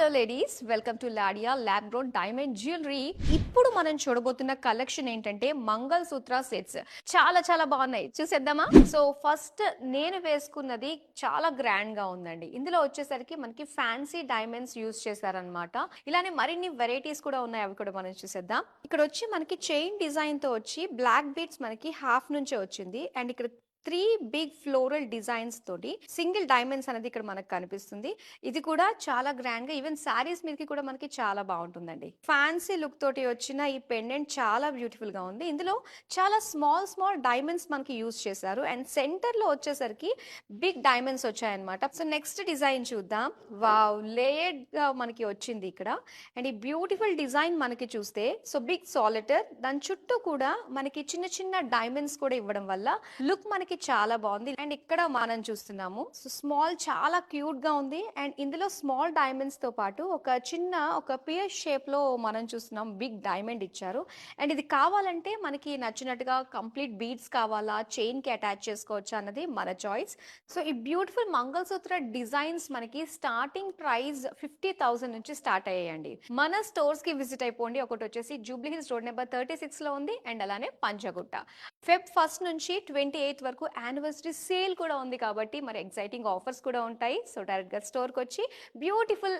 Hello ladies, welcome to Ladia lab grown diamond jewellery. ఇప్పుడు మనం చూడబోతున్న collection ఏంటంటే మంగళ సూత్ర సెట్స్. చాలా చాలా బాగున్నాయి, చూసేద్దామా? సో ఫస్ట్ నేను వేసుకున్నది చాలా గ్రాండ్ గా ఉందండి. ఇందులో వచ్చేసరికి మనకి ఫ్యాన్సీ డైమండ్స్ యూస్ చేశారనమాట. ఇలానే మరిన్ని వెరైటీస్ కూడా ఉన్నాయి, అవి కూడా మనం చూసేద్దాం. ఇక్కడ వచ్చి మనకి చైన్ డిజైన్ తో వచ్చి బ్లాక్ బీడ్స్ మనకి హాఫ్ నుంచే వచ్చింది. అండ్ ఇక్కడ 3 బిగ్ ఫ్లోరల్ డిజైన్స్ తోటి సింగిల్ డైమండ్స్ అనేది ఇక్కడ మనకు కనిపిస్తుంది. ఇది కూడా చాలా గ్రాండ్ గా, ఈవెన్ శారీస్ మీదకి కూడా మనకి చాలా బాగుంటుందండి. ఫ్యాన్సీ లుక్ తోటి వచ్చిన ఈ పెండెంట్ చాలా బ్యూటిఫుల్ గా ఉంది. ఇందులో చాలా స్మాల్ స్మాల్ డైమండ్స్ మనకి యూజ్ చేశారు. అండ్ సెంటర్ లో వచ్చేసరికి బిగ్ డైమండ్స్ వచ్చాయన్నమాట. సో నెక్స్ట్ డిజైన్ చూద్దాం. వావ్, లేయర్డ్ గా మనకి వచ్చింది ఇక్కడ. అండ్ ఈ బ్యూటిఫుల్ డిజైన్ మనకి చూస్తే సో బిగ్ సాలిటర్, దాని చుట్టూ కూడా మనకి చిన్న చిన్న డైమండ్స్ కూడా ఇవ్వడం వల్ల లుక్ మనకి చాలా బాగుంది. అండ్ ఇక్కడ మనం చూస్తున్నాము సో స్మాల్, చాలా క్యూట్ గా ఉంది. అండ్ ఇందులో స్మాల్ డైమండ్స్ తో పాటు ఒక పియర్ షేప్ లో మనం చూస్తున్నాం బిగ్ డైమండ్ ఇచ్చారు. అండ్ ఇది కావాలంటే మనకి నచ్చినట్టుగా కంప్లీట్ బీడ్స్ కావాలా, చైన్ కి అటాచ్ చేసుకోవచ్చా అన్నది మన చాయిస్. సో ఈ బ్యూటిఫుల్ మంగళసూత్ర డిజైన్స్ మనకి స్టార్టింగ్ ప్రైస్ 50,000 నుంచి స్టార్ట్ అయ్యాయండి. మన స్టోర్స్ కి విజిట్ అయిపోండి. ఒకటి వచ్చేసి జూబ్లీ హిల్స్ రోడ్ నెంబర్ 36 లో ఉంది. అండ్ అలానే పంచగుట్ట. ఫెబ్ 1 నుంచి 28 వరకు యానివర్సరీ సేల్ కూడా ఉంది కాబట్టి మరి ఎక్సైటింగ్ ఆఫర్స్ కూడా ఉంటాయి. సో డైరెక్ట్ గా స్టోర్ కి వచ్చి బ్యూటిఫుల్